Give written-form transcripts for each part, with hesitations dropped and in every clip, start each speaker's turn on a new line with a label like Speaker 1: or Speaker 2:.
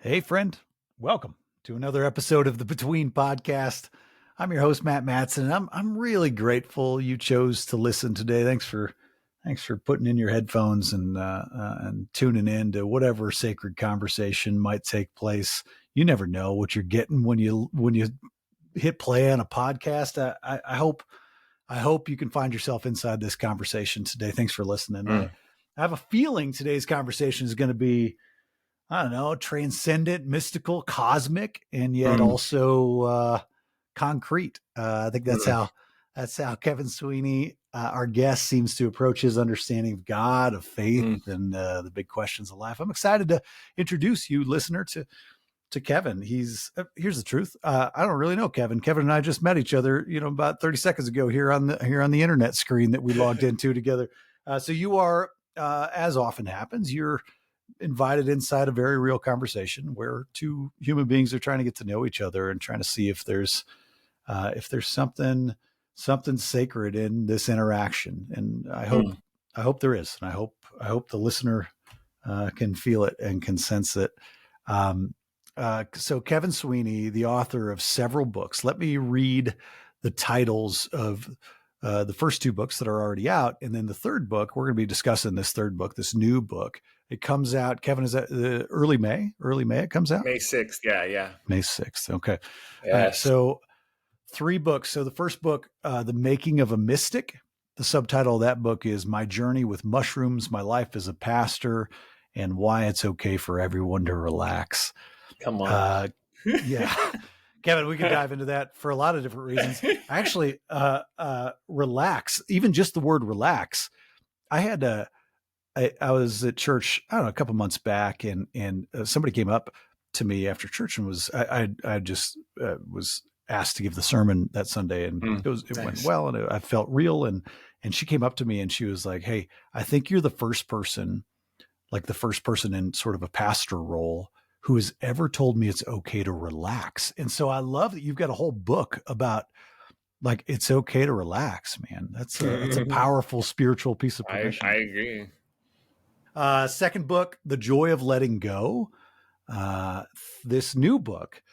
Speaker 1: Hey, friend. Welcome to another episode of the Between Podcast. I'm your host, Matt Mattson, and I'm really grateful you chose to listen today. Thanks for putting in your headphones and tuning in to whatever sacred conversation might take place. You never know what you're getting when you hit play on a podcast. I hope you can find yourself inside this conversation today. Thanks for listening. I have a feeling today's conversation is going to be, I don't know, transcendent, mystical, cosmic, and yet also concrete. I think that's how Kevin Sweeney, our guest, seems to approach his understanding of God, of faith, and the big questions of life. I'm excited to introduce you, listener, to Kevin. Here's the truth. I don't really know Kevin. Kevin and I just met each other, about 30 seconds ago here on the internet screen that we logged into together. So you are, as often happens, you're invited inside a very real conversation where two human beings are trying to get to know each other and trying to see if there's something sacred in this interaction. And I hope there is. And I hope the listener can feel it and can sense it. So Kevin Sweeney, the author of several books. Let me read the titles of the first two books that are already out. And then the third book, we're going to be discussing this third book, this new book. It comes out, Kevin, is that early May it comes out?
Speaker 2: May 6th. Yeah.
Speaker 1: May 6th. Okay.
Speaker 2: Yes.
Speaker 1: So 3 books. So the first book, The Making of a Mystic. The subtitle of that book is My Journey with Mushrooms, My Life as a Pastor, and Why It's Okay for Everyone to Relax.
Speaker 2: Come on.
Speaker 1: Yeah. Kevin, we can dive into that for a lot of different reasons. Actually, relax, even just the word relax. I was at church, I don't know, a couple months back, and somebody came up to me after church and I just was asked to give the sermon that Sunday, and it went well, and I felt real. And she came up to me and she was like, "Hey, I think you're the first person in sort of a pastor role who has ever told me it's okay to relax." And so I love that you've got a whole book about, like, it's okay to relax, man. That's a powerful spiritual piece of permission.
Speaker 2: I agree.
Speaker 1: Second book, The Joy of Letting Go. This new book,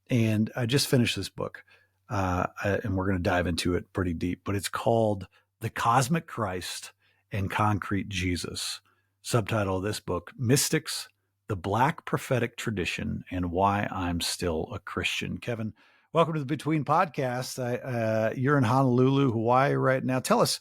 Speaker 1: and I just finished this book, and we're going to dive into it pretty deep, but it's called The Cosmic Christ and Concrete Jesus. Subtitle of this book, Mystics, The Black Prophetic Tradition, and Why I'm Still a Christian. Kevin, welcome to the Between Podcast. You're in Honolulu, Hawaii right now. Tell us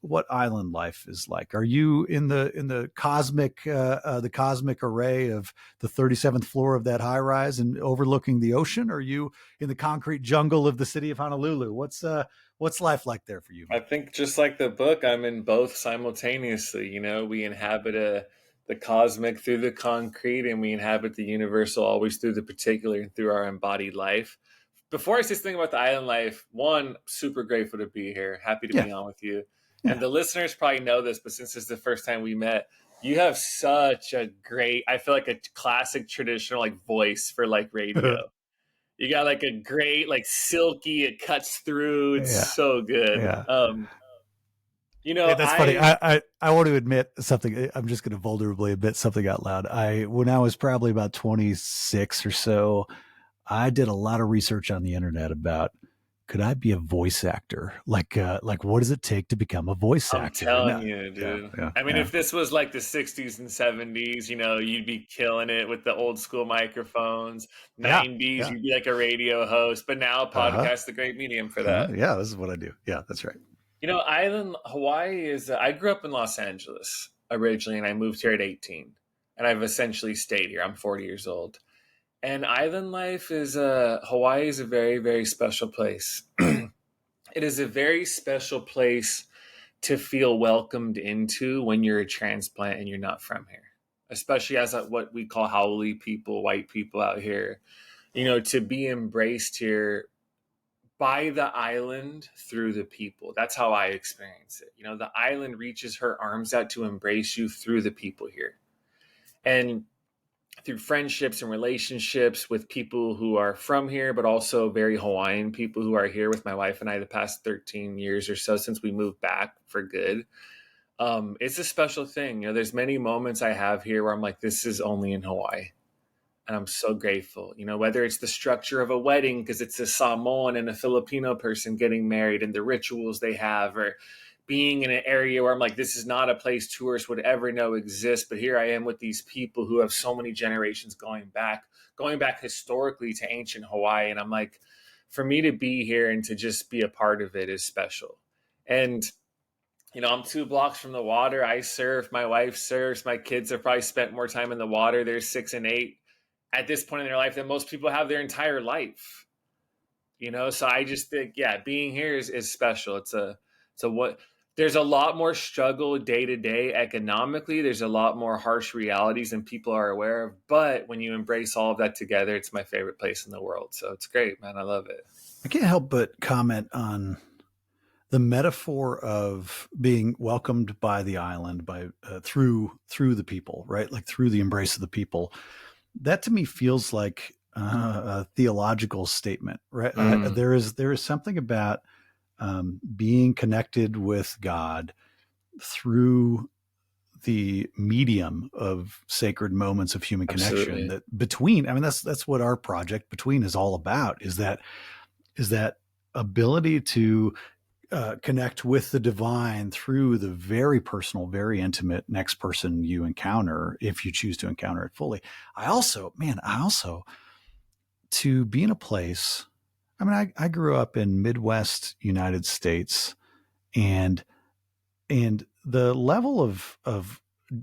Speaker 1: what island life is like. Are you in the cosmic array of the 37th floor of that high rise and overlooking the ocean? Or are you in the concrete jungle of the city of Honolulu? What's life like there for you, man?
Speaker 2: I think just like the book, I'm in both simultaneously. We inhabit the cosmic through the concrete, and we inhabit the universal always through the particular and through our embodied life. Before I say something about the island life, one, super grateful to be here. Happy to be on with you. Yeah. And the listeners probably know this, but since it's the first time we met, you have such a great, I feel like a classic traditional voice for radio. You got a great, silky, it cuts through. It's so good.
Speaker 1: Yeah.
Speaker 2: Hey,
Speaker 1: that's funny. I want to admit something. I'm just going to vulnerably admit something out loud. When I was probably about 26 or so, I did a lot of research on the internet about, could I be a voice actor? Like what does it take to become a voice actor?
Speaker 2: I'm telling you, dude. I mean, if this was the 60s and 70s, you'd be killing it with the old school microphones. 90s, you'd be like a radio host. But now podcast is a great medium for that.
Speaker 1: Yeah, this is what I do. Yeah, that's right.
Speaker 2: Island Hawaii is, I grew up in Los Angeles originally, and I moved here at 18. And I've essentially stayed here. I'm 40 years old. And island life Hawaii is a very, very special place. It is a very special place to feel welcomed into when you're a transplant and you're not from here, especially as what we call haole people, white people out here. To be embraced here by the island through the people. That's how I experience it. The island reaches her arms out to embrace you through the people here. And through friendships and relationships with people who are from here, but also very Hawaiian people who are here with my wife and I the past 13 years or so since we moved back for good. It's a special thing. There's many moments I have here where I'm like, this is only in Hawaii. And I'm so grateful, whether it's the structure of a wedding, because it's a Samoan and a Filipino person getting married and the rituals they have, or being in an area where I'm like, this is not a place tourists would ever know exists. But here I am with these people who have so many generations going back historically to ancient Hawaii. And I'm like, for me to be here and to just be a part of it is special. And I'm 2 blocks from the water. I surf. My wife surfs. My kids have probably spent more time in the water. They're 6 and 8 at this point in their life than most people have their entire life. So I just think, being here is special. There's a lot more struggle day to day economically. There's a lot more harsh realities than people are aware of. But when you embrace all of that together, it's my favorite place in the world. So it's great, man. I love it.
Speaker 1: I can't help but comment on the metaphor of being welcomed by the island through the people, right? Like through the embrace of the people. That to me feels like a theological statement, right? There is something about being connected with God through the medium of sacred moments of human connection.
Speaker 2: Absolutely.
Speaker 1: That between, that's what our project Between is all about, is that ability to connect with the divine through the very personal, very intimate next person you encounter, if you choose to encounter it fully. I also, to be in a place, I grew up in Midwest United States, and the level of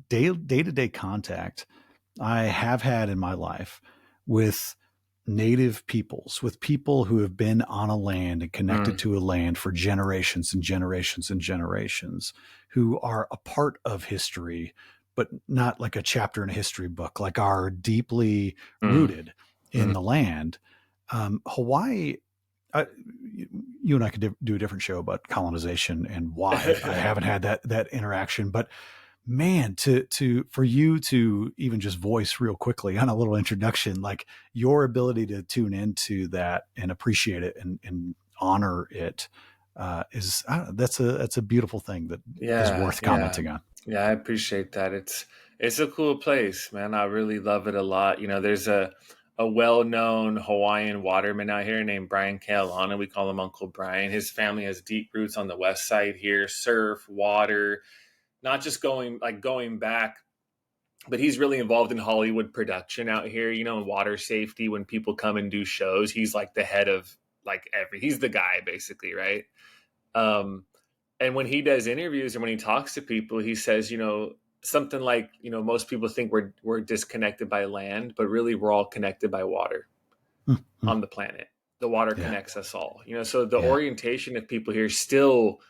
Speaker 1: day-to-day contact I have had in my life with native peoples, with people who have been on a land and connected to a land for generations and generations and generations, who are a part of history, but not like a chapter in a history book, like are deeply rooted in the land. Hawaii, you and I could do a different show about colonization and why I haven't had that interaction, but man, for you to even just voice real quickly on a little introduction, like your ability to tune into that and appreciate it and honor it, that's a beautiful thing that is worth commenting on.
Speaker 2: Yeah, I appreciate that. It's a cool place, man. I really love it a lot. There's a well-known Hawaiian waterman out here named Brian Kealana. We call him Uncle Brian. His family has deep roots on the west side here, surf, water, not just going back, but he's really involved in Hollywood production out here, and water safety. When people come and do shows, he's like the head of he's the guy basically, right? And when he does interviews and when he talks to people, he says, something like, most people think we're disconnected by land, but really we're all connected by water on the planet. The water connects us all, so the orientation of people here still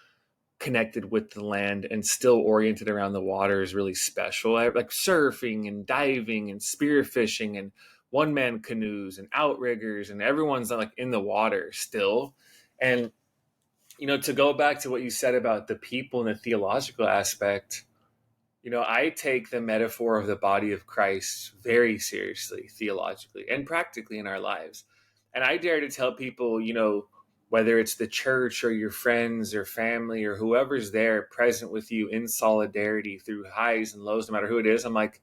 Speaker 2: connected with the land and still oriented around the water is really special. Like surfing and diving and spearfishing and one-man canoes and outriggers, and everyone's like in the water still. And to go back to what you said about the people and the theological aspect, I take the metaphor of the body of Christ very seriously, theologically and practically in our lives. And I dare to tell people, whether it's the church or your friends or family or whoever's there present with you in solidarity through highs and lows, no matter who it is, I'm like,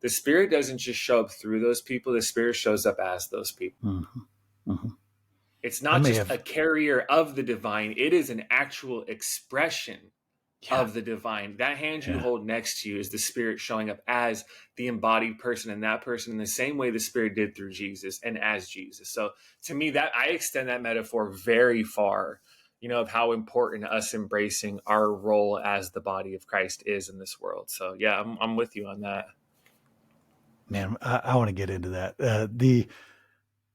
Speaker 2: the Spirit doesn't just show up through those people. The Spirit shows up as those people.
Speaker 1: Mm-hmm. Mm-hmm.
Speaker 2: It's not just a carrier of the divine. It is an actual expression of the divine. That hand you hold next to you is the Spirit showing up as the embodied person, and that person in the same way the Spirit did through Jesus and as Jesus. So to me, that I extend that metaphor very far, of how important us embracing our role as the body of Christ is in this world. So yeah, I'm with you on that.
Speaker 1: Man, I want to get into that.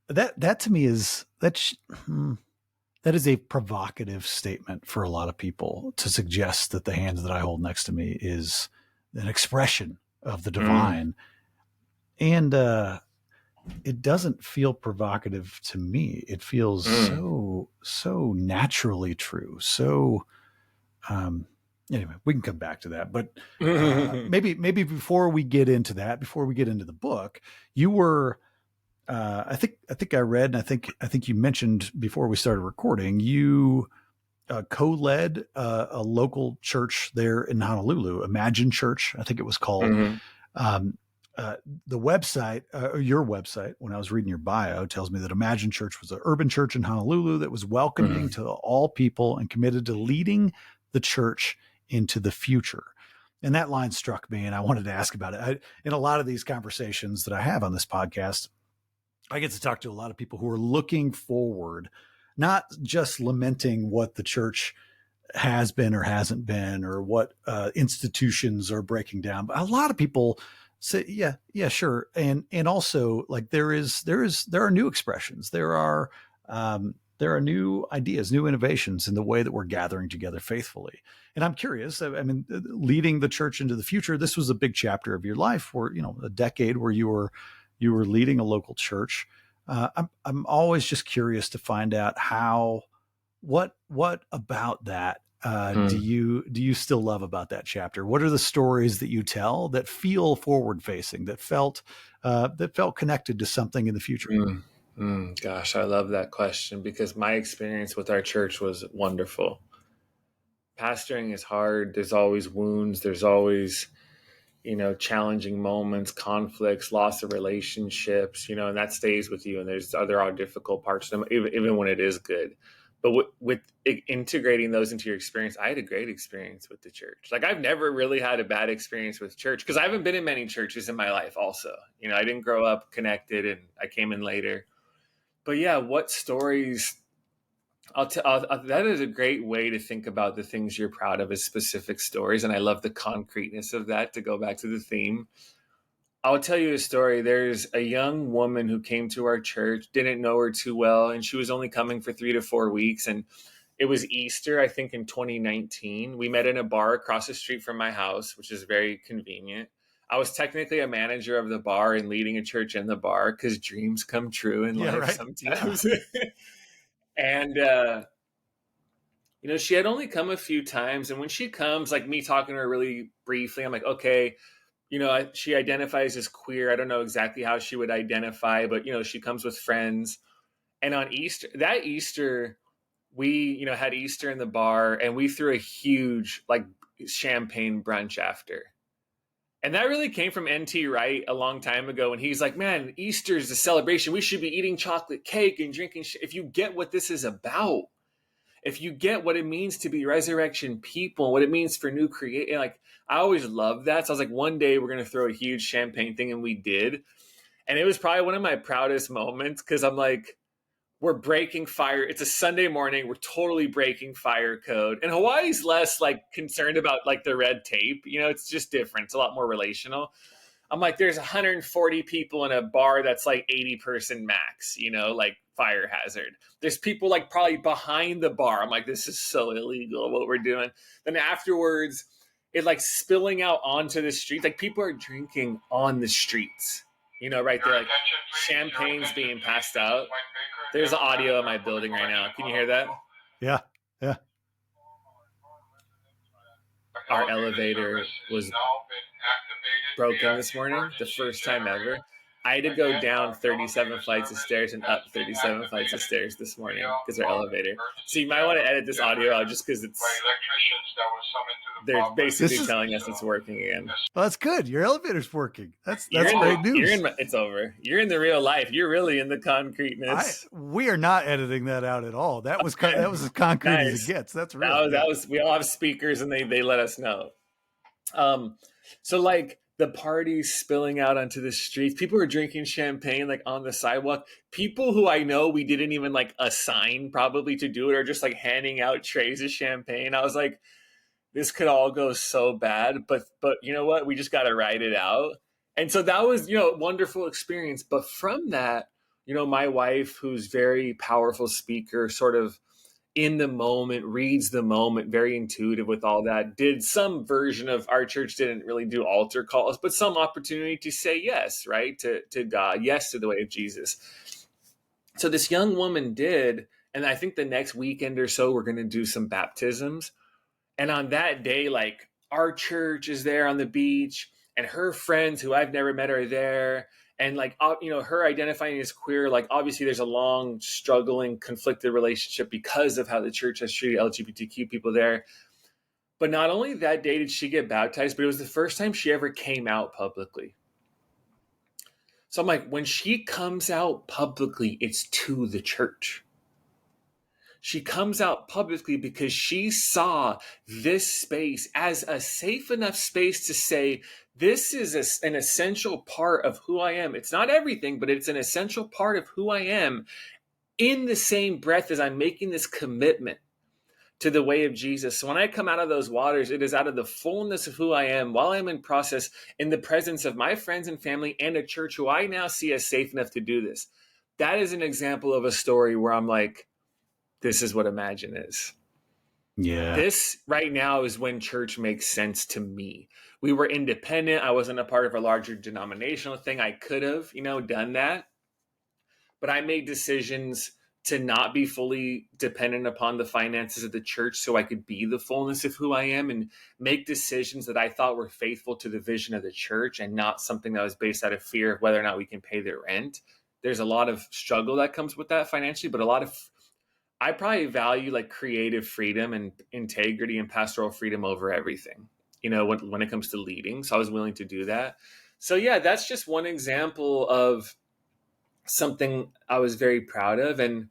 Speaker 1: That to me is that is a provocative statement for a lot of people, to suggest that the hand that I hold next to me is an expression of the divine. And it doesn't feel provocative to me. It feels so naturally true. So anyway, we can come back to that. But maybe before we get into that, before we get into the book, you were I think I read, and I think you mentioned before we started recording, you co-led a local church there in Honolulu, Imagine Church, I think it was called. the website, your website, when I was reading your bio, tells me that Imagine Church was an urban church in Honolulu that was welcoming to all people and committed to leading the church into the future. And that line struck me, and I wanted to ask about it. In a lot of these conversations that I have on this podcast, I get to talk to a lot of people who are looking forward, not just lamenting what the church has been or hasn't been, or what institutions are breaking down. But a lot of people say, yeah, sure. And also, like, there are new expressions. There are new ideas, new innovations in the way that we're gathering together faithfully. And I'm curious, I mean, leading the church into the future, this was a big chapter of your life, where, a decade where you were leading a local church. I'm always just curious to find out what about that do you still love about that chapter? What are the stories that you tell that feel forward facing, that felt connected to something in the future?
Speaker 2: Gosh, I love that question, because my experience with our church was wonderful. Pastoring is hard. There's always wounds. There's always, challenging moments, conflicts, loss of relationships, and that stays with you. And there are difficult parts of them, even when it is good. But with integrating those into your experience, I had a great experience with the church. Like, I've never really had a bad experience with church, because I haven't been in many churches in my life also. I didn't grow up connected, and I came in later. But yeah, what stories... that is a great way to think about the things you're proud of as specific stories. And I love the concreteness of that, to go back to the theme. I'll tell you a story. There's a young woman who came to our church, didn't know her too well, and she was only coming for 3 to 4 weeks. And it was Easter, I think, in 2019. We met in a bar across the street from my house, which is very convenient. I was technically a manager of the bar and leading a church in the bar, because dreams come true in life, right? Sometimes. Yeah. And, she had only come a few times. And when she comes, like, me talking to her really briefly, I'm like, okay, she identifies as queer. I don't know exactly how she would identify, but, she comes with friends. And on that Easter, we, had Easter in the bar, and we threw a huge, like, champagne brunch after. And that really came from N.T. Wright a long time ago. And he's like, man, Easter's a celebration. We should be eating chocolate cake and drinking. If you get what this is about, if you get what it means to be resurrection people, what it means for new creation, like, I always loved that. So I was like, one day we're going to throw a huge champagne thing. And we did. And it was probably one of my proudest moments, because I'm like, we're breaking fire. It's a Sunday morning. We're totally breaking fire code. And Hawaii's less, like, concerned about, like, the red tape. It's just different. It's a lot more relational. I'm like, there's 140 people in a bar that's like 80-person max, like fire hazard. There's people, like, probably behind the bar. I'm like, this is so illegal what we're doing. Then afterwards, it, like, spilling out onto the streets. Like, people are drinking on the streets, right there. Like, champagne's being passed out. There's audio in my building right now. Can you hear that?
Speaker 1: Yeah.
Speaker 2: Our elevator was broken this morning, the first time ever. I had to go down 37 flights of stairs and up 37 flights of stairs this morning because our elevator. So you might want to edit this audio out, just because they're basically telling us it's working again.
Speaker 1: Well, that's good. Your elevator's working. That's great news.
Speaker 2: It's over. You're in the real life. You're really in the concreteness.
Speaker 1: We are not editing that out at all. That was as concrete as it gets. That's real.
Speaker 2: That was. We all have speakers, and they let us know. So, like, the parties spilling out onto the streets. People are drinking champagne, like, on the sidewalk. People who I know we didn't even, like, assign probably to do it are just, like, handing out trays of champagne. I was like, this could all go so bad, but you know what? We just got to ride it out. And so that was, a wonderful experience. But from that, my wife, who's very powerful speaker, sort of in the moment, reads the moment, very intuitive with all that, did some version of, our church didn't really do altar calls, but some opportunity to say yes, right, to God, yes to the way of Jesus. So this young woman did, and I think the next weekend or so, we're going to do some baptisms. And on that day, like, our church is there on the beach, and her friends who I've never met are there. And, like, her identifying as queer, like, obviously there's a long, struggling, conflicted relationship because of how the church has treated LGBTQ people there. But not only that day did she get baptized, but it was the first time she ever came out publicly. So I'm like, when she comes out publicly, it's to the church. She comes out publicly because she saw this space as a safe enough space to say, this is an essential part of who I am. It's not everything, but it's an essential part of who I am, in the same breath as I'm making this commitment to the way of Jesus. So when I come out of those waters, it is out of the fullness of who I am while I'm in process, in the presence of my friends and family and a church who I now see as safe enough to do this. That is an example of a story where I'm like, this is what Imagine is.
Speaker 1: Yeah.
Speaker 2: This right now is when church makes sense to me. We were independent. I wasn't a part of a larger denominational thing. I could have, done that. But I made decisions to not be fully dependent upon the finances of the church so I could be the fullness of who I am and make decisions that I thought were faithful to the vision of the church and not something that was based out of fear of whether or not we can pay the rent. There's a lot of struggle that comes with that financially, but I probably value like creative freedom and integrity and pastoral freedom over everything, when it comes to leading. So I was willing to do that. So yeah, that's just one example of something I was very proud of. And,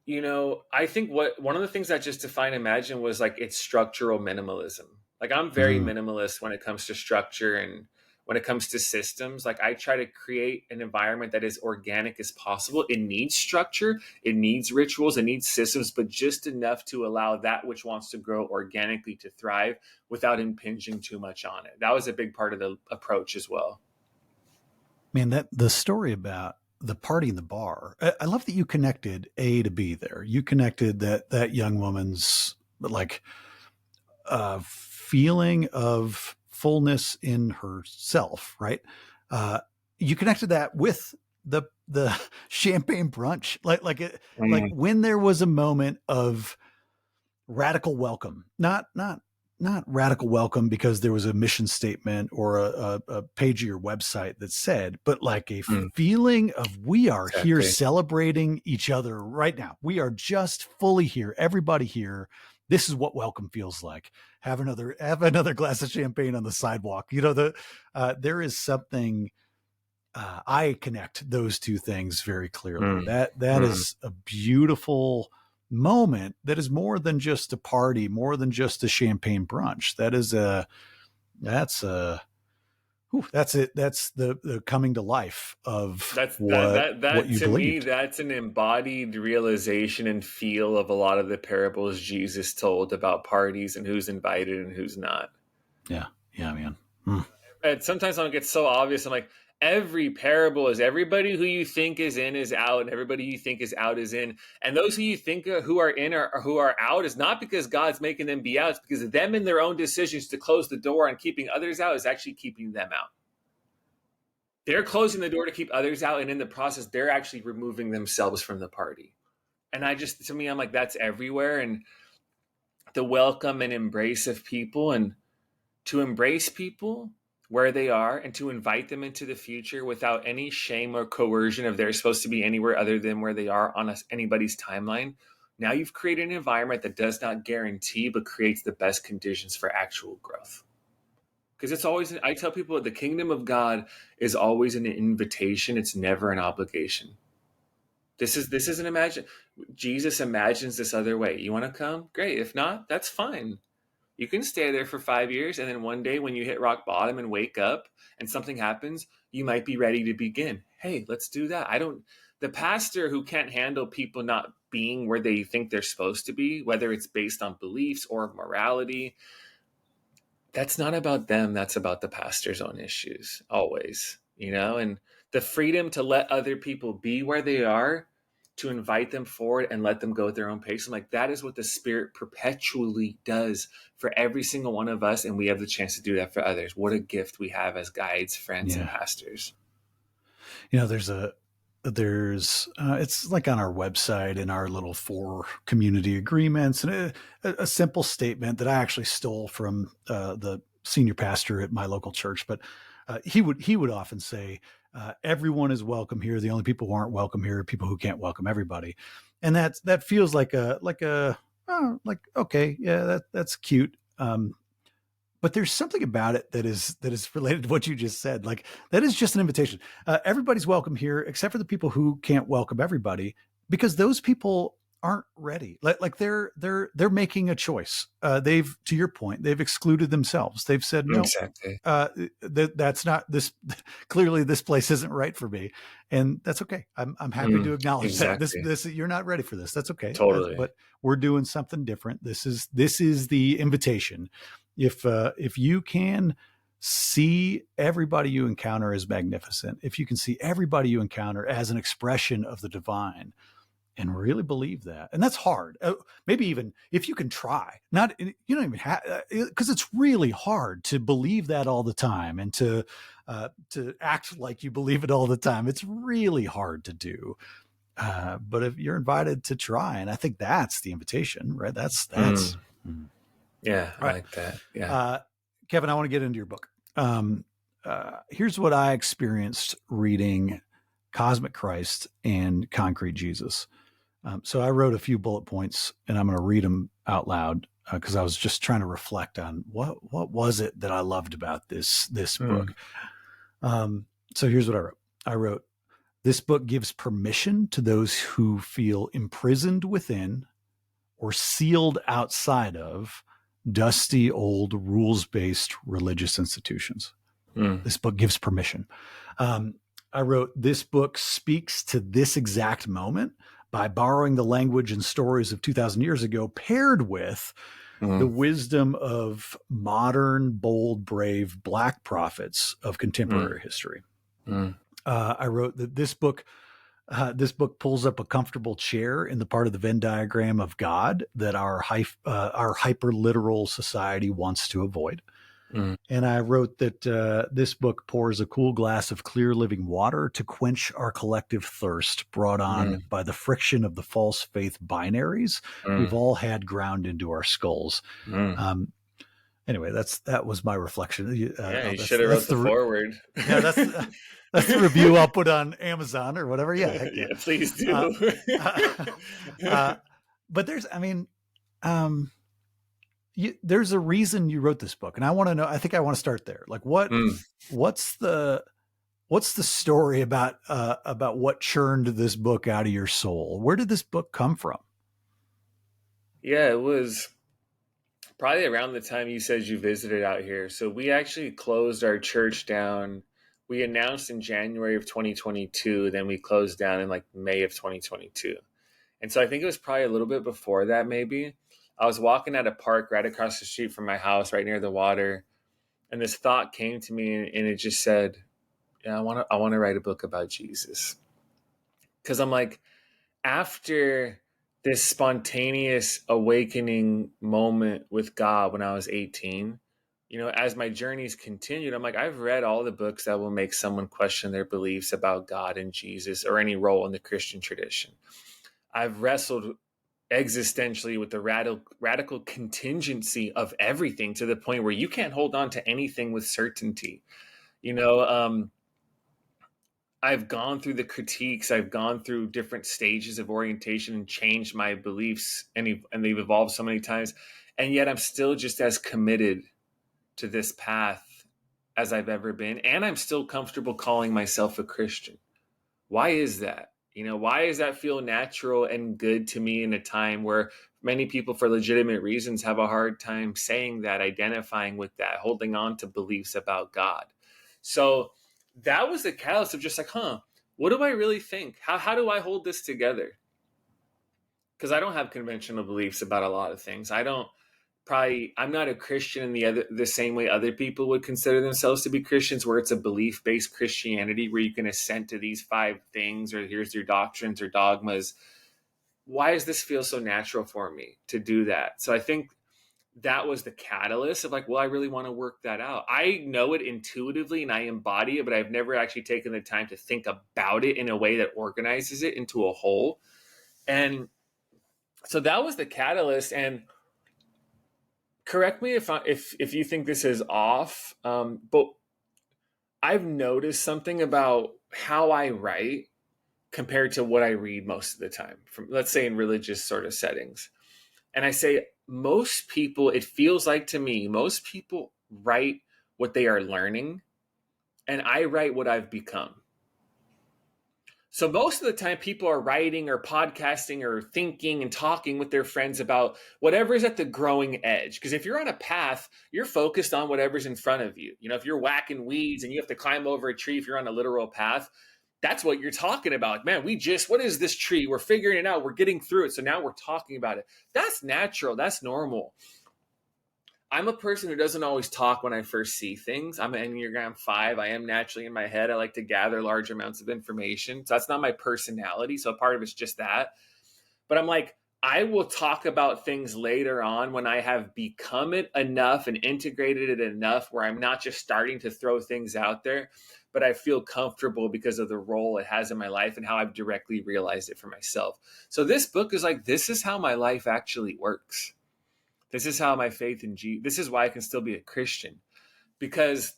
Speaker 2: I think one of the things that just defined Imagine was like its structural minimalism. Like I'm very minimalist when it comes to structure and when it comes to systems. Like I try to create an environment that is organic as possible. It needs structure, it needs rituals, it needs systems, but just enough to allow that which wants to grow organically to thrive without impinging too much on it. That was a big part of the approach as well.
Speaker 1: Man, that the story about the party in the bar, I love that you connected A to B there. You connected that young woman's like feeling of fullness in herself, right? You connected that with the champagne brunch, like when there was a moment of radical welcome, not radical welcome because there was a mission statement or a page of your website that said, but like a feeling of we are here celebrating each other right now. We are just fully here. Everybody here. This is what welcome feels like. Have another glass of champagne on the sidewalk. There is something, I connect those two things very clearly. That is a beautiful moment that is more than just a party, more than just a champagne brunch. That's it. That's the coming to life of what you
Speaker 2: to
Speaker 1: believed.
Speaker 2: me, that's an embodied realization and feel of a lot of the parables Jesus told about parties and who's invited and who's not.
Speaker 1: Yeah, man.
Speaker 2: And sometimes when it gets so obvious, I'm like, every parable is everybody who you think is in is out, and everybody you think is out is in. And those who you think who are in or who are out is not because God's making them be out. It's because of them in their own decisions to close the door and keeping others out is actually keeping them out. They're closing the door to keep others out, and in the process, they're actually removing themselves from the party. And to me, I'm like, that's everywhere. And the welcome and embrace of people, and to embrace people where they are and to invite them into the future without any shame or coercion of they're supposed to be anywhere other than where they are on anybody's timeline. Now you've created an environment that does not guarantee, but creates the best conditions for actual growth. Because it's always, I tell people, the kingdom of God is always an invitation. It's never an obligation. This is an imagine. Jesus imagines this other way. You want to come? Great. If not, that's fine. You can stay there for 5 years, and then one day when you hit rock bottom and wake up and something happens, you might be ready to begin. Hey, let's do that. The pastor who can't handle people not being where they think they're supposed to be, whether it's based on beliefs or morality, that's not about them. That's about the pastor's own issues, always, and the freedom to let other people be where they are, to invite them forward and let them go at their own pace. I'm like, that is what the Spirit perpetually does for every single one of us. And we have the chance to do that for others. What a gift we have as guides, friends, and pastors.
Speaker 1: There's it's like on our website in our little 4 community agreements, and a simple statement that I actually stole from the senior pastor at my local church. But he would often say, everyone is welcome here. The only people who aren't welcome here are people who can't welcome everybody. And that feels like okay, yeah, that's cute. But but there's something about it that is related to what you just said. Like that is just an invitation. Everybody's welcome here, except for the people who can't welcome everybody, because those people aren't ready. Like they're making a choice. They've, to your point, they've excluded themselves. They've said no.
Speaker 2: Exactly.
Speaker 1: That's not this. Clearly, this place isn't right for me, and that's okay. I'm happy to acknowledge that this you're not ready for this. That's okay.
Speaker 2: Totally.
Speaker 1: But we're doing something different. This is the invitation. If you can see everybody you encounter as magnificent, if you can see everybody you encounter as an expression of the divine, and really believe that, and that's hard. Maybe even if you can try, not, you don't even have, because it's really hard to believe that all the time and to act like you believe it all the time. It's really hard to do. But if you're invited to try, and I think that's the invitation, right? That's.
Speaker 2: Yeah, I
Speaker 1: right.
Speaker 2: like that. Yeah.
Speaker 1: Kevin, I want to get into your book. Here's what I experienced reading Cosmic Christ and Concrete Jesus. So I wrote a few bullet points, and I'm going to read them out loud because I was just trying to reflect on what was it that I loved about this book. So here's what I wrote. I wrote, this book gives permission to those who feel imprisoned within or sealed outside of dusty old rules-based religious institutions. This book gives permission. I wrote, this book speaks to this exact moment by borrowing the language and stories of 2,000 years ago, paired with the wisdom of modern, bold, brave Black prophets of contemporary history. I wrote that this book pulls up a comfortable chair in the part of the Venn diagram of God that our hyper literal society wants to avoid. And I wrote that this book pours a cool glass of clear living water to quench our collective thirst brought on by the friction of the false faith binaries we've all had ground into our skulls. Anyway, that was my reflection.
Speaker 2: You should have wrote the forward.
Speaker 1: Yeah, that's the review I'll put on Amazon or whatever. Yeah,
Speaker 2: yeah, please do.
Speaker 1: But there's a reason you wrote this book, and I want to know. I think I want to start there. Like, what's the story about what churned this book out of your soul? Where did this book come from?
Speaker 2: Yeah, it was probably around the time you said you visited out here. So we actually closed our church down. We announced in January of 2022, then we closed down in like May of 2022. And so I think it was probably a little bit before that, maybe. I was walking at a park right across the street from my house, right near the water. And this thought came to me, and it just said, yeah, I want to write a book about Jesus. Because I'm like, after this spontaneous awakening moment with God when I was 18, as my journeys continued, I'm like, I've read all the books that will make someone question their beliefs about God and Jesus or any role in the Christian tradition. I've wrestled existentially with the radical contingency of everything to the point where you can't hold on to anything with certainty. I've gone through the critiques. I've gone through different stages of orientation and changed my beliefs, and they've evolved so many times. And yet I'm still just as committed to this path as I've ever been. And I'm still comfortable calling myself a Christian. Why is that? Why does that feel natural and good to me in a time where many people, for legitimate reasons, have a hard time saying that, identifying with that, holding on to beliefs about God? So that was the catalyst of just like, what do I really think? How do I hold this together? Because I don't have conventional beliefs about a lot of things. I'm not a Christian in the same way other people would consider themselves to be Christians, where it's a belief-based Christianity where you can assent to these 5 things, or here's your doctrines or dogmas. Why does this feel so natural for me to do that? So I think that was the catalyst of like, well, I really want to work that out. I know it intuitively and I embody it, but I've never actually taken the time to think about it in a way that organizes it into a whole. And so that was the catalyst. And correct me if you think this is off, but I've noticed something about how I write compared to what I read most of the time, from, let's say, in religious sort of settings. And I say, most people, it feels like to me, most people write what they are learning, and I write what I've become. So most of the time people are writing or podcasting or thinking and talking with their friends about whatever's at the growing edge. Because if you're on a path, you're focused on whatever's in front of you. You know, if you're whacking weeds and you have to climb over a tree, if you're on a literal path, that's what you're talking about. Man, what is this tree? We're figuring it out. We're getting through it. So now we're talking about it. That's natural. That's normal. I'm a person who doesn't always talk when I first see things. I'm an Enneagram 5. I am naturally in my head. I like to gather large amounts of information. So that's not my personality. So part of it's just that. But I'm like, I will talk about things later on when I have become it enough and integrated it enough where I'm not just starting to throw things out there, but I feel comfortable because of the role it has in my life and how I've directly realized it for myself. So this book is like, this is how my life actually works. This is how my faith in Jesus, this is why I can still be a Christian. Because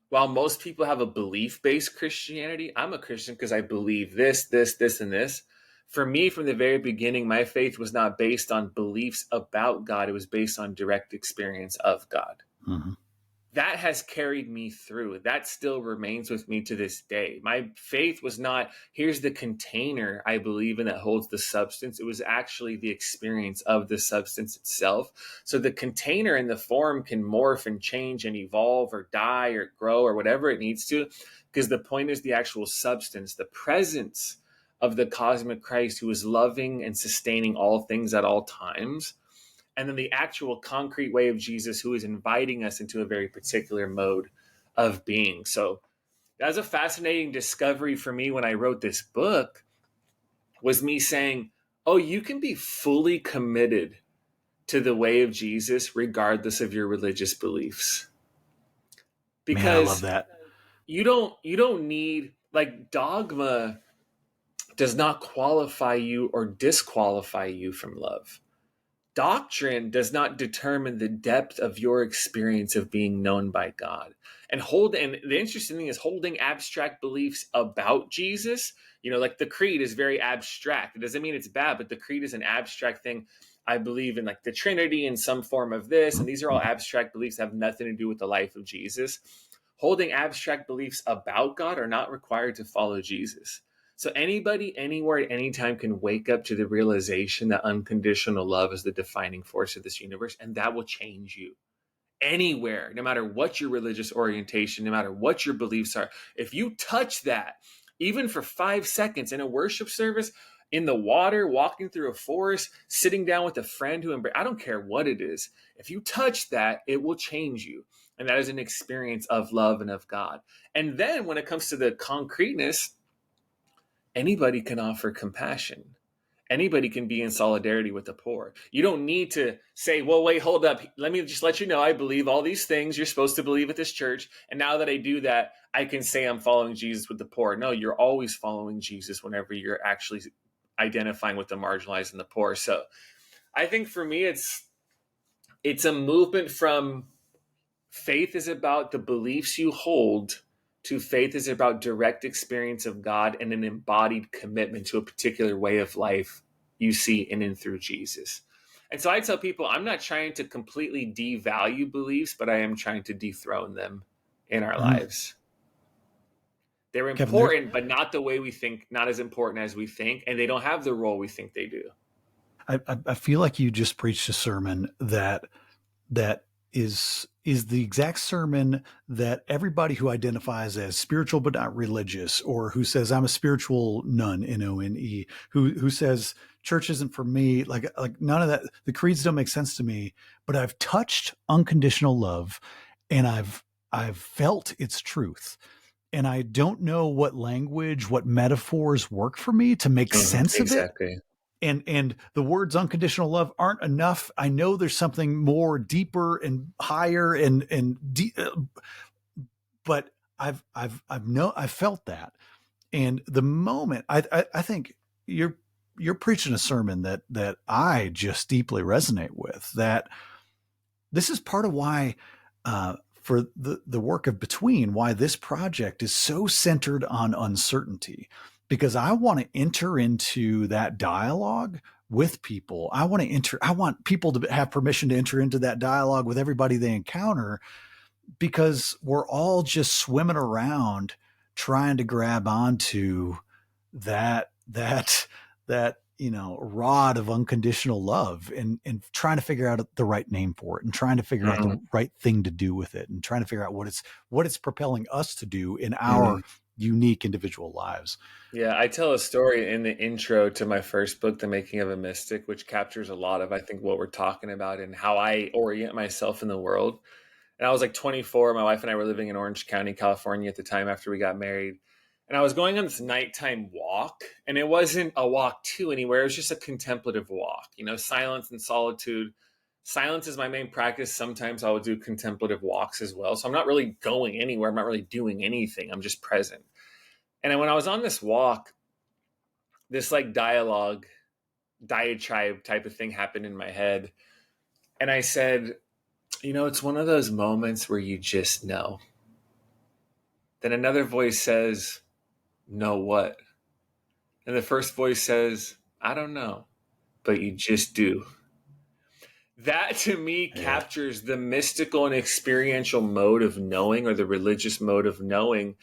Speaker 2: while most people have a belief-based Christianity, I'm a Christian because I believe this, and this. For me, from the very beginning, my faith was not based on beliefs about God. It was based on direct experience of God. Mm-hmm. That has carried me through. That still remains with me to this day. My faith was not, here's the container I believe in that holds the substance. It was actually the experience of the substance itself. So the container and the form can morph and change and evolve or die or grow or whatever it needs to, because the point is the actual substance, the presence of the cosmic Christ who is loving and sustaining all things at all times. And then the actual concrete way of Jesus who is inviting us into a very particular mode of being. So that was a fascinating discovery for me when I wrote this book, was me saying, oh, you can be fully committed to the way of Jesus regardless of your religious beliefs. Because
Speaker 1: man, I love that.
Speaker 2: You don't need, like, dogma does not qualify you or disqualify you from love. Doctrine does not determine the depth of your experience of being known by God. And the interesting thing is holding abstract beliefs about Jesus, you know, like the creed is very abstract. It doesn't mean it's bad, but the creed is an abstract thing. I believe in like the Trinity in some form of this, and these are all abstract beliefs that have nothing to do with the life of Jesus. Holding abstract beliefs about God are not required to follow Jesus. So anybody, anywhere, at any time can wake up to the realization that unconditional love is the defining force of this universe, and that will change you. Anywhere, no matter what your religious orientation, no matter what your beliefs are, if you touch that, even for 5 seconds in a worship service, in the water, walking through a forest, sitting down with a friend I don't care what it is. If you touch that, it will change you. And that is an experience of love and of God. And then when it comes to the concreteness, anybody can offer compassion. Anybody can be in solidarity with the poor. You don't need to say, well, wait, hold up. Let me just let you know I believe all these things you're supposed to believe at this church. And now that I do that, I can say I'm following Jesus with the poor. No, you're always following Jesus whenever you're actually identifying with the marginalized and the poor. So I think for me, it's a movement from faith is about the beliefs you hold to faith is about direct experience of God and an embodied commitment to a particular way of life you see in and through Jesus. And so I tell people, I'm not trying to completely devalue beliefs, but I am trying to dethrone them in our lives. They're important, but not the way we think, not as important as we think, and they don't have the role we think they do.
Speaker 1: I feel like you just preached a sermon that is the exact sermon that everybody who identifies as spiritual but not religious, or who says I'm a spiritual nun, N-O-N-E, who says church isn't for me, like none of that, the creeds don't make sense to me, but I've touched unconditional love and I've felt its truth. And I don't know what language, what metaphors work for me to make sense of it. And the words unconditional love aren't enough. I know there's something more deeper and higher but I've felt that. And the moment I think you're preaching a sermon that I just deeply resonate with, that this is part of why, for the work of Between, why this project is so centered on uncertainty. Because I want to enter into that dialogue with people. I want people to have permission to enter into that dialogue with everybody they encounter, because we're all just swimming around trying to grab onto that rod of unconditional love, and trying to figure out the right name for it, and trying to figure out the right thing to do with it, and trying to figure out what it's propelling us to do in our unique individual lives.
Speaker 2: Yeah, I tell a story in the intro to my first book, The Making of a Mystic, which captures a lot of, I think, what we're talking about and how I orient myself in the world. And I was like 24. My wife and I were living in Orange County, California at the time after we got married. And I was going on this nighttime walk, and it wasn't a walk to anywhere. It was just a contemplative walk, silence and solitude. Silence is my main practice. Sometimes I will do contemplative walks as well. So I'm not really going anywhere. I'm not really doing anything. I'm just present. And when I was on this walk, this like diatribe type of thing happened in my head. And I said, it's one of those moments where you just know. Then another voice says, know what? And the first voice says, I don't know, but you just do. That to me captures the mystical and experiential mode of knowing, or the religious mode of knowing,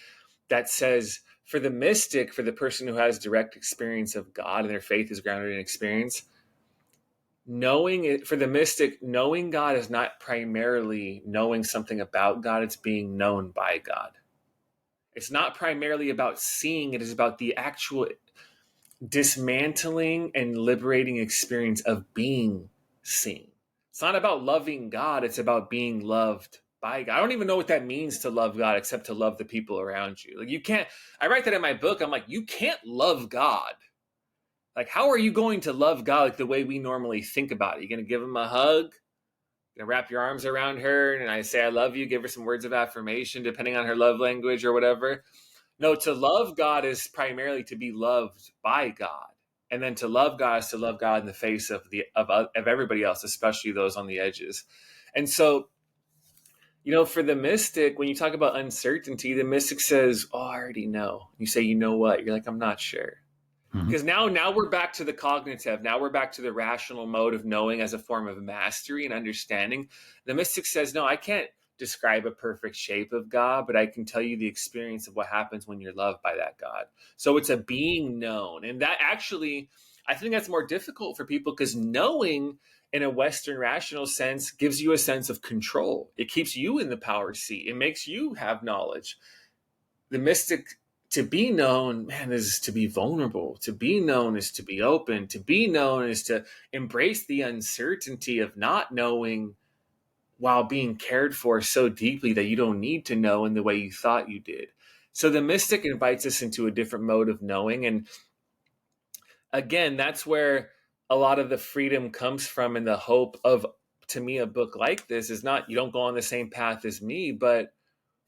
Speaker 2: that says, for the mystic, for the person who has direct experience of God and their faith is grounded in experience, for the mystic, knowing God is not primarily knowing something about God, it's being known by God. It's not primarily about seeing, it is about the actual dismantling and liberating experience of being seen. It's not about loving God, it's about being loved by God. I don't even know what that means to love God, except to love the people around you. Like, you can't, I write that in my book. I'm like, you can't love God. Like, how are you going to love God like the way we normally think about it? You're going to give him a hug, you're going to wrap your arms around her, and I say, I love you, give her some words of affirmation, depending on her love language or whatever. No, to love God is primarily to be loved by God. And then to love God is to love God in the face of everybody else, especially those on the edges. And so, for the mystic, when you talk about uncertainty, the mystic says, oh, I already know. You say, you know what? You're like, I'm not sure. Because now we're back to the cognitive. Now we're back to the rational mode of knowing as a form of mastery and understanding. The mystic says, no, I can't describe a perfect shape of God, but I can tell you the experience of what happens when you're loved by that God. So it's a being known. And that actually, I think that's more difficult for people, because knowing in a Western rational sense gives you a sense of control. It keeps you in the power seat. It makes you have knowledge. The mystic, to be known, man, is to be vulnerable. To be known is to be open. To be known is to embrace the uncertainty of not knowing, while being cared for so deeply that you don't need to know in the way you thought you did. So the mystic invites us into a different mode of knowing. And again, that's where a lot of the freedom comes from, and the hope of, to me, a book like this is not, you don't go on the same path as me, but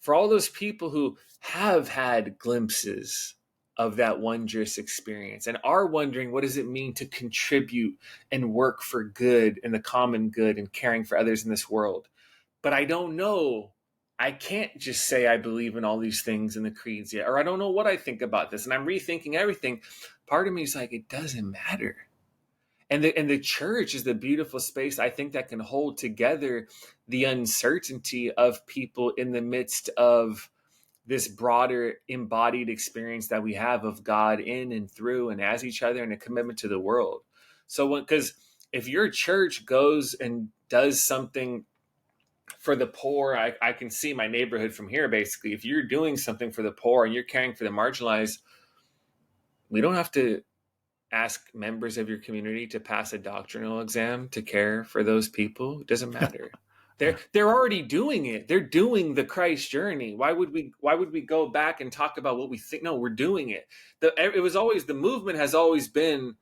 Speaker 2: for all those people who have had glimpses of that wondrous experience and are wondering, what does it mean to contribute and work for good and the common good and caring for others in this world? But I don't know. I can't just say I believe in all these things in the creeds yet, or I don't know what I think about this, and I'm rethinking everything. Part of me is like, it doesn't matter. And the church is the beautiful space, I think, that can hold together the uncertainty of people in the midst of this broader embodied experience that we have of God in and through and as each other, and a commitment to the world. So because if your church goes and does something for the poor, I can see my neighborhood from here, basically. If you're doing something for the poor and you're caring for the marginalized, we don't have to ask members of your community to pass a doctrinal exam to care for those people. It doesn't matter. They're already doing it. They're doing the Christ journey. Why would we go back and talk about what we think? No, we're doing it. The movement has always been,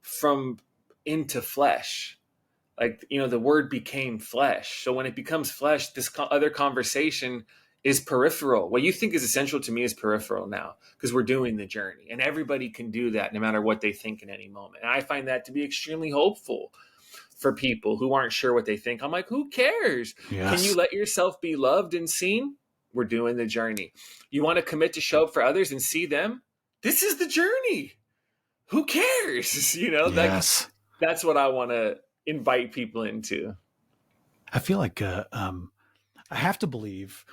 Speaker 2: from into flesh. Like, the word became flesh. So when it becomes flesh, this other conversation is peripheral. What you think is essential to me is peripheral now, because we're doing the journey, and everybody can do that no matter what they think in any moment. And I find that to be extremely hopeful for people who aren't sure what they think. I'm like, who cares? Yes. Can you let yourself be loved and seen? We're doing the journey. You want to commit to show up for others and see them? This is the journey. who cares?
Speaker 1: Yes.
Speaker 2: That's what I want to invite people into.
Speaker 1: I feel like I have to believe,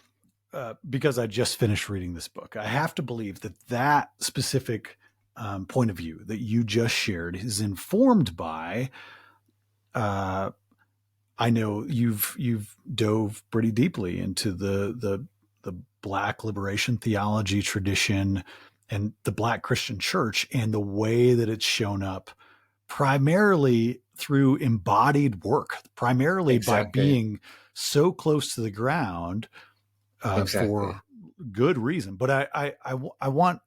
Speaker 1: because I just finished reading this book, I have to believe that specific point of view that you just shared is informed by. I know you've dove pretty deeply into the Black liberation theology tradition and the Black Christian church and the way that it's shown up primarily through embodied work, primarily by
Speaker 2: Exactly.
Speaker 1: being so close to the ground
Speaker 2: Exactly.
Speaker 1: for good reason. But I want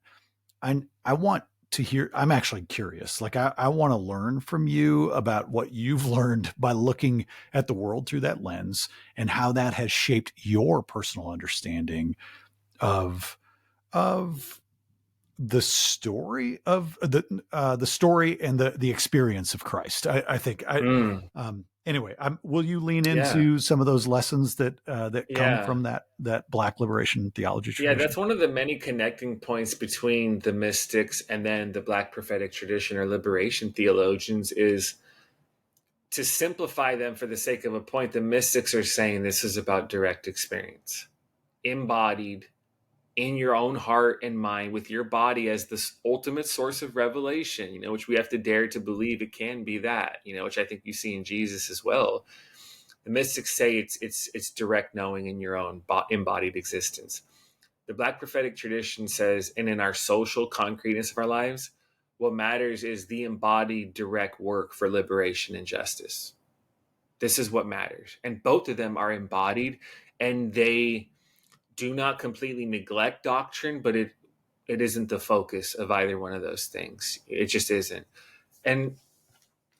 Speaker 1: to hear. I'm actually curious. Like I want to learn from you about what you've learned by looking at the world through that lens and how that has shaped your personal understanding of the story of the story and the experience of Christ. I think anyway, will you lean
Speaker 2: Yeah.
Speaker 1: into some of those lessons that come
Speaker 2: Yeah.
Speaker 1: from that Black liberation theology
Speaker 2: Yeah,
Speaker 1: tradition?
Speaker 2: that's one of the many connecting points between the mystics and then the Black prophetic tradition or liberation theologians is to simplify them for the sake of a point. The mystics are saying this is about direct experience, embodied in your own heart and mind with your body as the ultimate source of revelation, which we have to dare to believe it can be that, which I think you see in Jesus as well. The mystics say it's direct knowing in your own embodied existence. The Black prophetic tradition says, and in our social concreteness of our lives, what matters is the embodied direct work for liberation and justice. This is what matters. And both of them are embodied, and they do not completely neglect doctrine, but it isn't the focus of either one of those things. It just isn't. And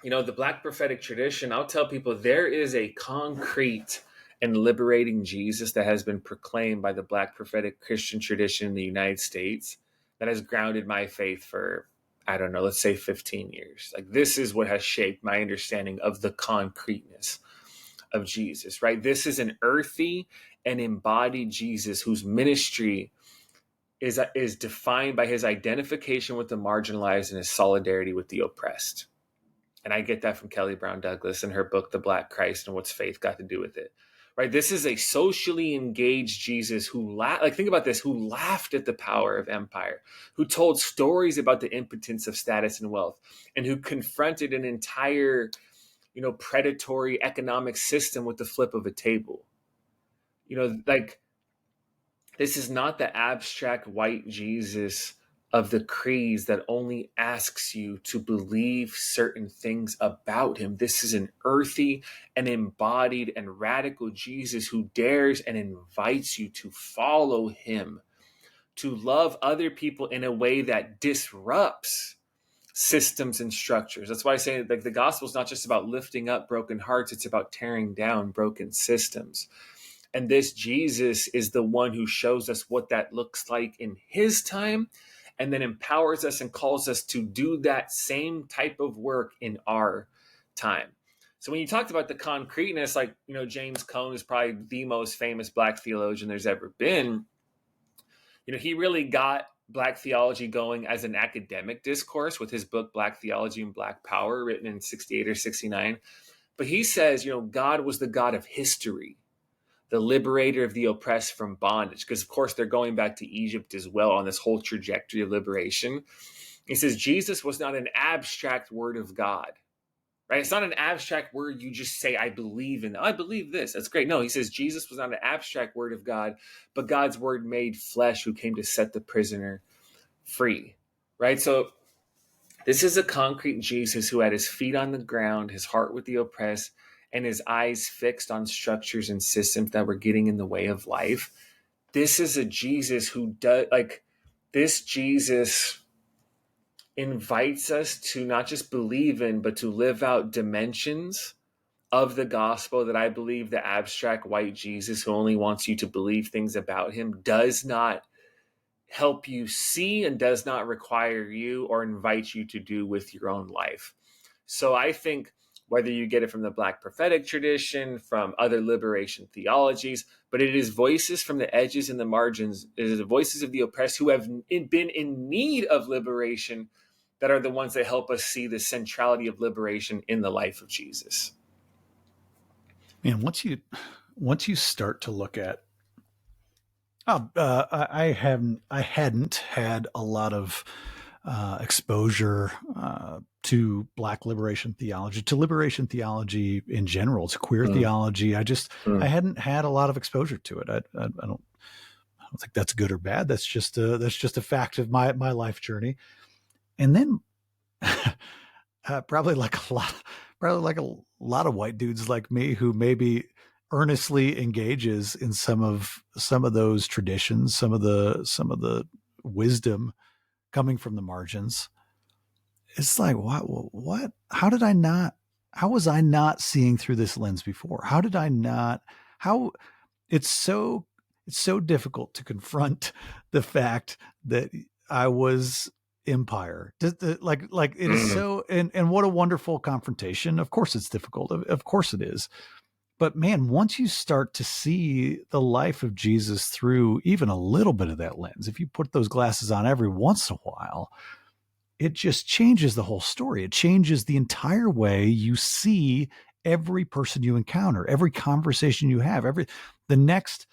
Speaker 2: the Black prophetic tradition, I'll tell people there is a concrete and liberating Jesus that has been proclaimed by the Black prophetic Christian tradition in the United States that has grounded my faith for, I don't know, let's say 15 years. Like, this is what has shaped my understanding of the concreteness of Jesus, right? This is an earthy and embodied Jesus whose ministry is defined by his identification with the marginalized and his solidarity with the oppressed. And I get that from Kelly Brown Douglas in her book, The Black Christ and What's Faith Got to Do with It. Right? This is a socially engaged Jesus who, think about this, who laughed at the power of empire, who told stories about the impotence of status and wealth, and who confronted an entire, predatory economic system with the flip of a table. This is not the abstract white Jesus of the creeds that only asks you to believe certain things about him. This is an earthy and embodied and radical Jesus who dares and invites you to follow him, to love other people in a way that disrupts systems and structures. That's why I say the gospel is not just about lifting up broken hearts, it's about tearing down broken systems. And this Jesus is the one who shows us what that looks like in his time, and then empowers us and calls us to do that same type of work in our time. So when you talked about the concreteness, James Cone is probably the most famous Black theologian there's ever been. He really got Black theology going as an academic discourse with his book, Black Theology and Black Power, written in 68 or 69. But he says, God was the God of history, the liberator of the oppressed from bondage, because of course they're going back to Egypt as well on this whole trajectory of liberation. He says Jesus was not an abstract word of God, right? It's not an abstract word you just say, I believe this. That's great. No, he says Jesus was not an abstract word of God, but God's word made flesh who came to set the prisoner free, right? So this is a concrete Jesus who had his feet on the ground, his heart with the oppressed, and his eyes fixed on structures and systems that were getting in the way of life. This is a Jesus who this Jesus invites us to not just believe in, but to live out dimensions of the gospel that I believe the abstract white Jesus who only wants you to believe things about him does not help you see and does not require you or invite you to do with your own life. So I think whether you get it from the Black prophetic tradition, from other liberation theologies, but it is voices from the edges and the margins, it is the voices of the oppressed who have been in need of liberation that are the ones that help us see the centrality of liberation in the life of Jesus.
Speaker 1: Man, once you start to look at, I hadn't had a lot of exposure to Black liberation theology, to liberation theology in general, to queer theology. I hadn't had a lot of exposure to it. I don't think that's good or bad. That's just a fact of my life journey. And then probably like a lot of white dudes like me who maybe earnestly engages in some of those traditions, some of the wisdom coming from the margins. It's like, what, how was I not seeing through this lens before? It's so difficult to confront the fact that I was empire. Like it is so, and what a wonderful confrontation. Of course it's difficult. Of course it is. But man, once you start to see the life of Jesus through even a little bit of that lens, if you put those glasses on every once in a while, it just changes the whole story. It changes the entire way you see every person you encounter, every conversation you have, the next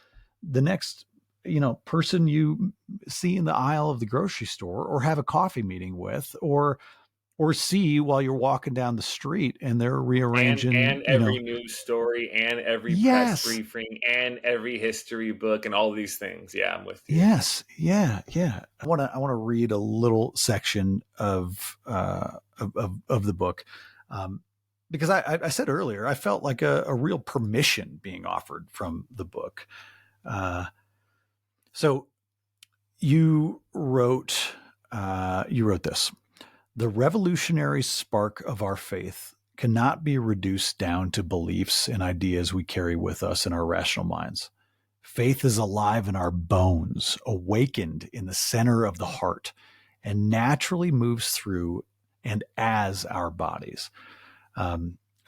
Speaker 1: person you see in the aisle of the grocery store or have a coffee meeting with, or see while you're walking down the street and they're rearranging
Speaker 2: and every news story and every press briefing and every history book and all these things. Yeah, I'm with you.
Speaker 1: Yes. Yeah. I want to read a little section of the book. Because I said earlier, I felt like a real permission being offered from the book. So you wrote this: the revolutionary spark of our faith cannot be reduced down to beliefs and ideas we carry with us in our rational minds. Faith is alive in our bones, awakened in the center of the heart, and naturally moves through and as our bodies.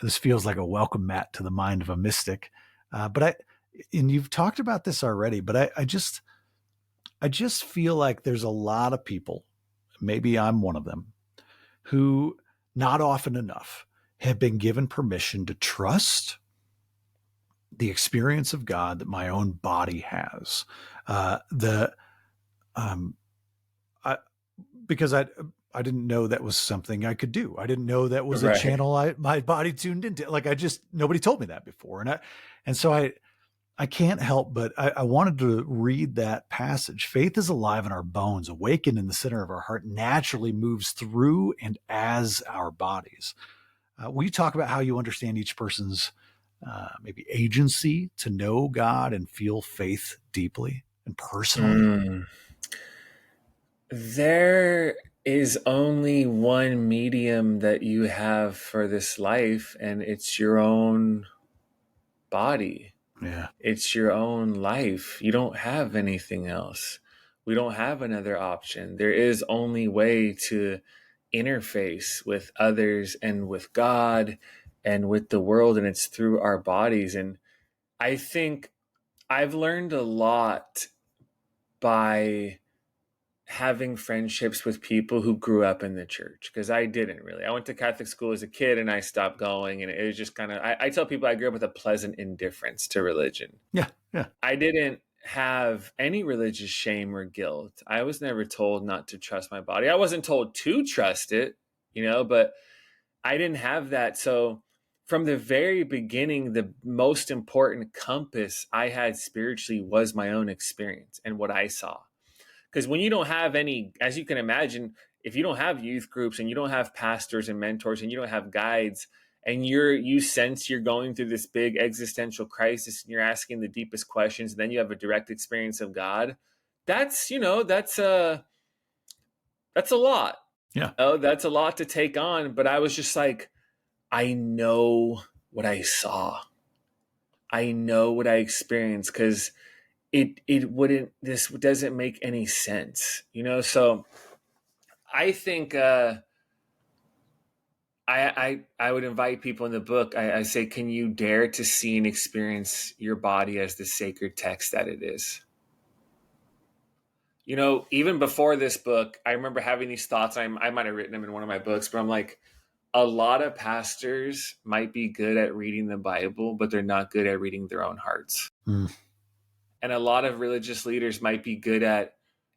Speaker 1: This feels like a welcome mat to the mind of a mystic. And you've talked about this already, but I just feel like there's a lot of people, maybe I'm one of them, who not often enough have been given permission to trust the experience of God that my own body has. Because I didn't know that was something I could do. I didn't know that was a channel my body tuned into. Like nobody told me that before. And so I can't help but I wanted to read that passage. Faith is alive in our bones, awakened in the center of our heart, naturally moves through and as our bodies. Will you talk about how you understand each person's maybe agency to know God and feel faith deeply and personally?
Speaker 2: There is only one medium that you have for this life, and it's your own body.
Speaker 1: Yeah.
Speaker 2: It's your own life. You don't have anything else. We don't have another option. There is only way to interface with others and with God and with the world, and it's through our bodies. And I think I've learned a lot by having friendships with people who grew up in the church, because I didn't really. I went to Catholic school as a kid and I stopped going, and it was just kind of, I tell people I grew up with a pleasant indifference to religion.
Speaker 1: Yeah.
Speaker 2: I didn't have any religious shame or guilt. I was never told not to trust my body. I wasn't told to trust it, but I didn't have that. So from the very beginning, the most important compass I had spiritually was my own experience and what I saw. Because when you don't have any, as you can imagine, if you don't have youth groups and you don't have pastors and mentors and you don't have guides, and you sense you're going through this big existential crisis and you're asking the deepest questions, and then you have a direct experience of God, that's a lot.
Speaker 1: Yeah.
Speaker 2: Oh, that's a lot to take on. But I was just like, I know what I saw. I know what I experienced, because this doesn't make any sense, So I think I would invite people in the book. I say, can you dare to see and experience your body as the sacred text that it is? Even before this book, I remember having these thoughts. I might have written them in one of my books, but I'm like, a lot of pastors might be good at reading the Bible, but they're not good at reading their own hearts.
Speaker 1: Mm.
Speaker 2: And a lot of religious leaders might be good at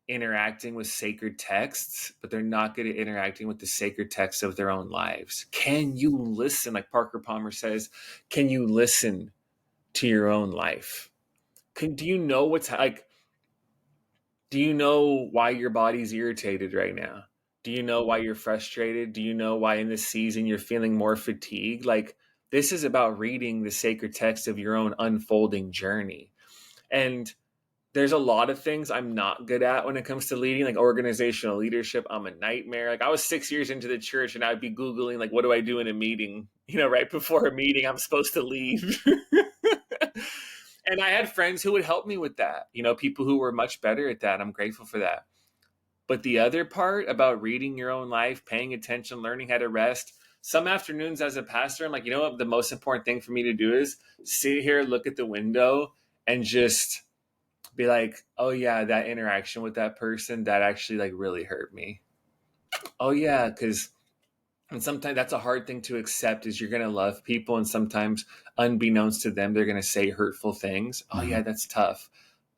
Speaker 2: interacting with sacred texts, but they're not good at interacting with the sacred texts of their own lives. Can you listen? Like Parker Palmer says, can you listen to your own life? Do you know what's like? Do you know why your body's irritated right now? Do you know why you're frustrated? Do you know why in this season you're feeling more fatigued? Like, this is about reading the sacred text of your own unfolding journey. And there's a lot of things I'm not good at when it comes to leading, like organizational leadership. I'm a nightmare. Like, I was 6 years into the church and I'd be Googling, like, what do I do in a meeting? Right before a meeting, I'm supposed to leave. And I had friends who would help me with that, people who were much better at that. I'm grateful for that. But the other part about reading your own life, paying attention, learning how to rest, some afternoons as a pastor, I'm like, you know what? The most important thing for me to do is sit here, look at the window, and just be like, oh yeah, that interaction with that person, that actually like really hurt me. Oh yeah, and sometimes that's a hard thing to accept, is you're going to love people, and sometimes unbeknownst to them, they're going to say hurtful things. Oh yeah, that's tough.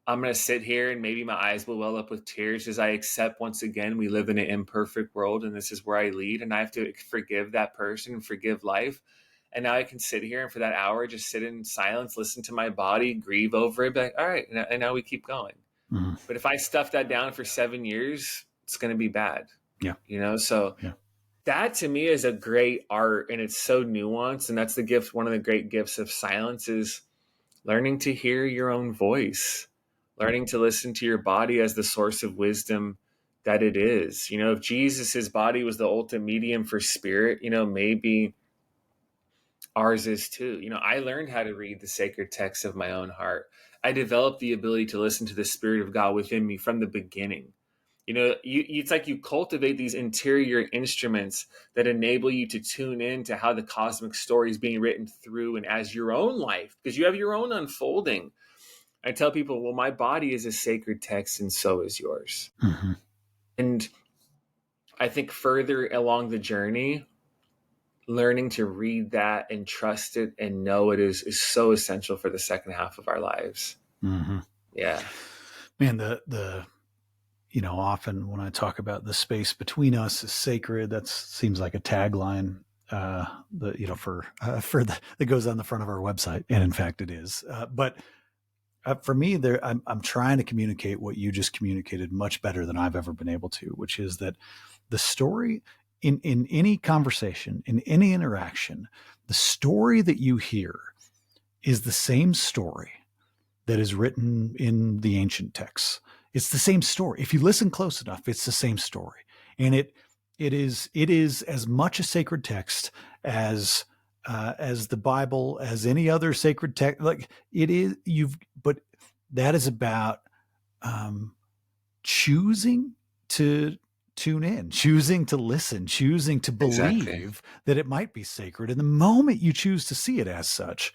Speaker 2: I'm going to sit here and maybe my eyes will well up with tears as I accept, once again, we live in an imperfect world and this is where I lead, and I have to forgive that person and forgive life. And now I can sit here and for that hour, just sit in silence, listen to my body, grieve over it, be like, all right, and now we keep going.
Speaker 1: Mm.
Speaker 2: But if I stuff that down for 7 years, it's going to be bad.
Speaker 1: Yeah.
Speaker 2: So that to me is a great art, and it's so nuanced. And that's the gift. One of the great gifts of silence is learning to hear your own voice, learning to listen to your body as the source of wisdom that it is. If Jesus's body was the ultimate medium for spirit, maybe ours is too. I learned how to read the sacred texts of my own heart. I developed the ability to listen to the Spirit of God within me from the beginning. It's like you cultivate these interior instruments that enable you to tune in to how the cosmic story is being written through and as your own life, because you have your own unfolding. I tell people, well, my body is a sacred text and so is yours.
Speaker 1: Mm-hmm.
Speaker 2: And I think further along the journey, learning to read that and trust it and know it is so essential for the second half of our lives.
Speaker 1: Mm-hmm.
Speaker 2: Yeah.
Speaker 1: Man, often when I talk about the space between us is sacred, that seems like a tagline, that goes on the front of our website. And in fact it is. But for me, I'm trying to communicate what you just communicated much better than I've ever been able to, which is that the story in any conversation, in any interaction, the story that you hear is the same story that is written in the ancient texts. It's the same story. If you listen close enough, it's the same story. And it is as much a sacred text as the Bible, as any other sacred text. Like it is, but that is about choosing to tune in, choosing to listen, choosing to believe that it might be sacred. And the moment you choose to see it as such,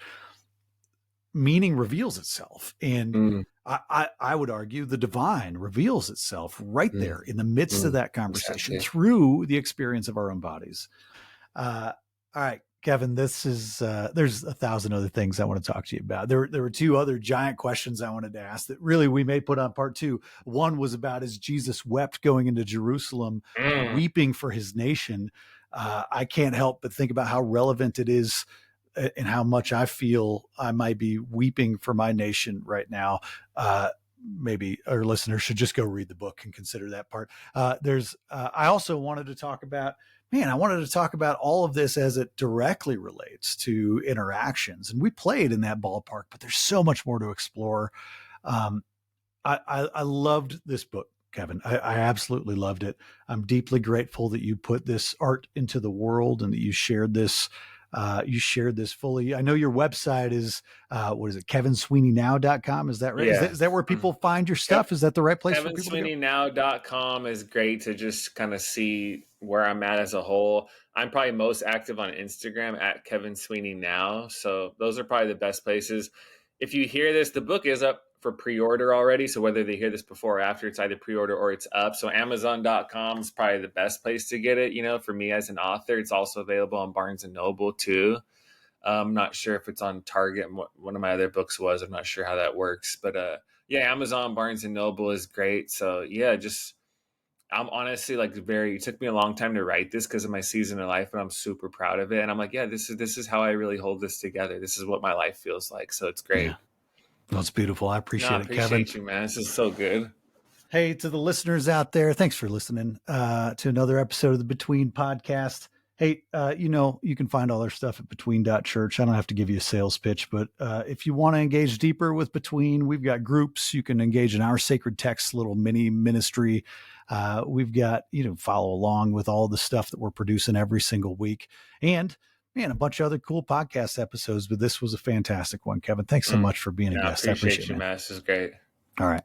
Speaker 1: meaning reveals itself. And I would argue the divine reveals itself right there in the midst of that conversation through the experience of our own bodies. All right, Kevin, this is, there's 1,000 other things I want to talk to you about. There were 2 other giant questions I wanted to ask that really we may put on part 2. One was about, as Jesus wept going into Jerusalem, weeping for his nation. I can't help but think about how relevant it is and how much I feel I might be weeping for my nation right now. Maybe our listeners should just go read the book and consider that part. I also wanted to talk about, all of this as it directly relates to interactions. And we played in that ballpark, but there's so much more to explore. I loved this book, Kevin. I absolutely loved it. I'm deeply grateful that you put this art into the world and that you shared this fully. I know your website is, what is it? KevinSweeneyNow.com. Is that right?
Speaker 2: Yeah.
Speaker 1: Is that where people find your stuff? Is that the right place for people to go?
Speaker 2: KevinSweeneyNow.com is great to just kind of see where I'm at as a whole. I'm probably most active on Instagram at Kevin Sweeney Now. So those are probably the best places. If you hear this, the book is up for pre-order already. So whether they hear this before or after, it's either pre-order or it's up. So Amazon.com is probably the best place to get it. You know, for me as an author, it's also available on Barnes and Noble too. I'm not sure if it's on Target. One of my other books was. I'm not sure how that works, but yeah, Amazon, Barnes and Noble is great. So yeah, I'm honestly like it took me a long time to write this because of my season of life, but I'm super proud of it. And I'm like, yeah, this is how I really hold this together. This is what my life feels like. So it's great.
Speaker 1: Yeah. That's beautiful. I appreciate it, Kevin.
Speaker 2: Appreciate you, man. This is so good.
Speaker 1: Hey, to the listeners out there, thanks for listening to another episode of the Between Podcast. Hey, you can find all our stuff at between.church. I don't have to give you a sales pitch, but if you want to engage deeper with Between, we've got groups. You can engage in our sacred text little mini ministry. We've got, follow along with all the stuff that we're producing every single week. And man, a bunch of other cool podcast episodes, but this was a fantastic one, Kevin. Thanks so much for being a guest. I appreciate
Speaker 2: you, man. This is great.
Speaker 1: All right.